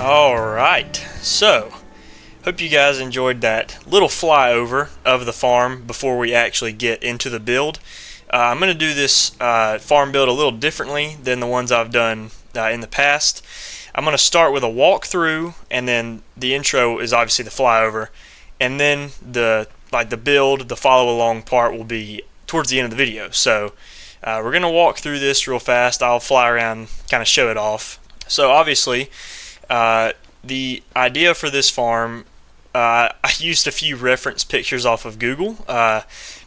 Alright, so hope you guys enjoyed that little flyover of the farm before we actually get into the build. I'm going to do this farm build a little differently than the ones I've done in the past. I'm going to start with a walkthrough, and then the intro is obviously the flyover, and then the build, the follow along part will be towards the end of the video. So we're going to walk through this real fast. I'll fly around, kind of show it off. So obviously the idea for this farm, I used a few reference pictures off of Google,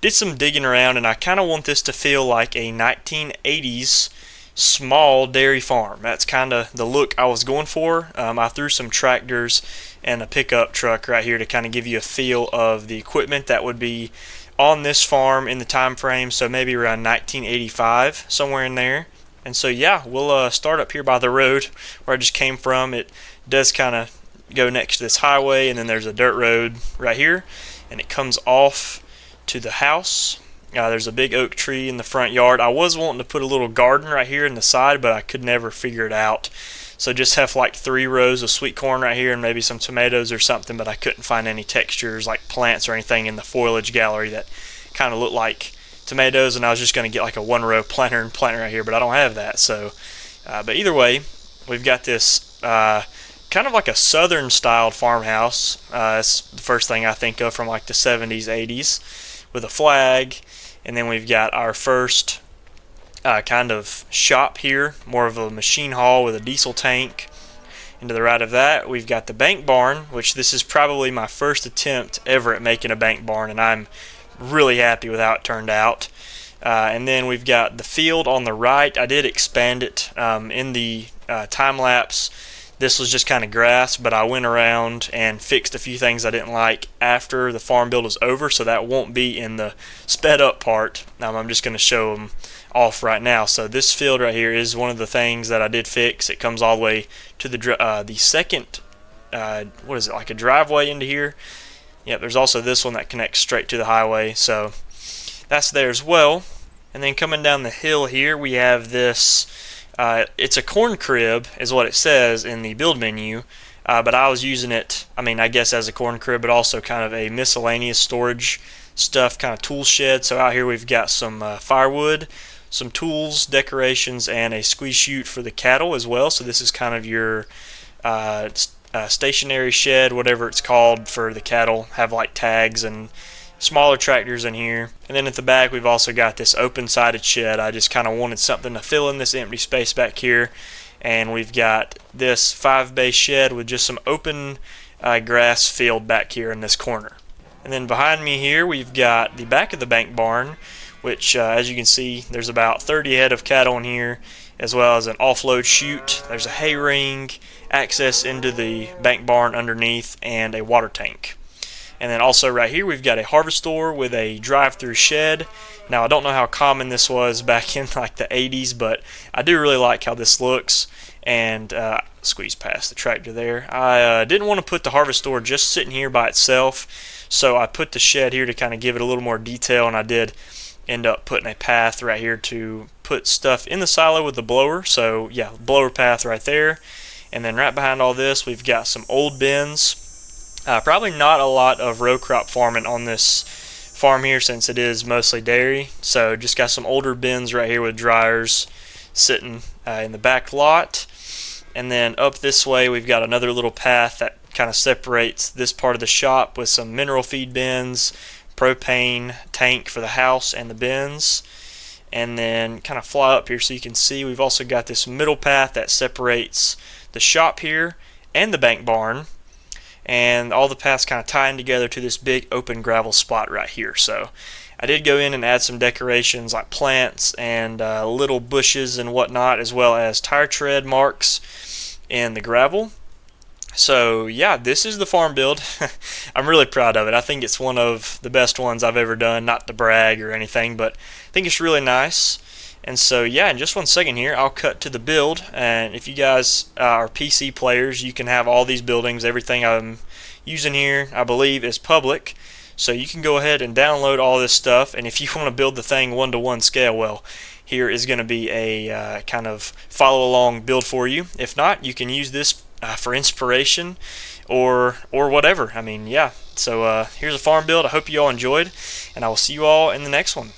did some digging around, and I kind of want this to feel like a 1980s small dairy farm. That's kind of the look I was going for. I threw some tractors and a pickup truck right here to kind of give you a feel of the equipment that would be on this farm in the time frame, so maybe around 1985, somewhere in there. And so yeah, we'll start up here by the road where I just came from. It does kind of go next to this highway, and then there's a dirt road right here, and it comes off to the house. There's a big oak tree in the front yard. I was wanting to put a little garden right here in the side, but I could never figure it out. So just have like 3 rows of sweet corn right here and maybe some tomatoes or something, but I couldn't find any textures like plants or anything in the foliage gallery that kind of looked like tomatoes, and I was just going to get like a 1-row planter and plant right here, but I don't have that. So but either way, we've got this kind of like a southern styled farmhouse. It's the first thing I think of from like the 70s, 80s, with a flag. And then we've got our first kind of shop here, more of a machine hall with a diesel tank. And to the right of that, we've got the bank barn, which this is probably my first attempt ever at making a bank barn, and I'm really happy with how it turned out. And then we've got the field on the right. I did expand it in the time lapse. This was just kind of grass, but I went around and fixed a few things I didn't like after the farm build was over, so that won't be in the sped up part. I'm just going to show them off right now. So this field right here is one of the things that I did fix. It comes all the way to the second, what is it, like a driveway into here. Yep, there's also this one that connects straight to the highway, so that's there as well. And then coming down the hill here, we have this. It's a corn crib is what it says in the build menu, but I was using it, I guess as a corn crib, but also kind of a miscellaneous storage stuff, kind of tool shed. So out here we've got some firewood, some tools, decorations, and a squeeze chute for the cattle as well. So this is kind of your stationary shed, whatever it's called, for the cattle. Have like tags and smaller tractors in here. And then at the back we've also got this open sided shed. I just kind of wanted something to fill in this empty space back here, and we've got this 5-bay shed with just some open grass field back here in this corner. And then behind me here we've got the back of the bank barn, which as you can see, there's about 30 head of cattle in here, as well as an offload chute. There's a hay ring, access into the bank barn underneath, and a water tank. And then also right here we've got a harvester with a drive-through shed. Now I don't know how common this was back in like the 80s, but I do really like how this looks. And squeeze past the tractor there. I didn't want to put the harvester just sitting here by itself, so I put the shed here to kind of give it a little more detail, and I did end up putting a path right here to put stuff in the silo with the blower. So yeah, blower path right there. And then right behind all this we've got some old bins. Probably not a lot of row crop farming on this farm here since it is mostly dairy. So just got some older bins right here with dryers sitting in the back lot. And then up this way we've got another little path that kind of separates this part of the shop with some mineral feed bins, propane tank for the house and the bins. And then kind of fly up here so you can see we've also got this middle path that separates the shop here and the bank barn. And all the paths kind of tying together to this big open gravel spot right here. So I did go in and add some decorations like plants and little bushes and whatnot, as well as tire tread marks in the gravel. So yeah, this is the farm build. I'm really proud of it. I think it's one of the best ones I've ever done, not to brag or anything, but I think it's really nice. And so yeah, in just one second here I'll cut to the build, and if you guys are PC players, you can have all these buildings. Everything I'm using here I believe is public, so you can go ahead and download all this stuff. And if you want to build the thing 1-to-1 scale, well, here is going to be a kind of follow along build for you. If not, you can use this for inspiration or whatever. I mean, yeah. So here's a farm build. I hope you all enjoyed, and I will see you all in the next one.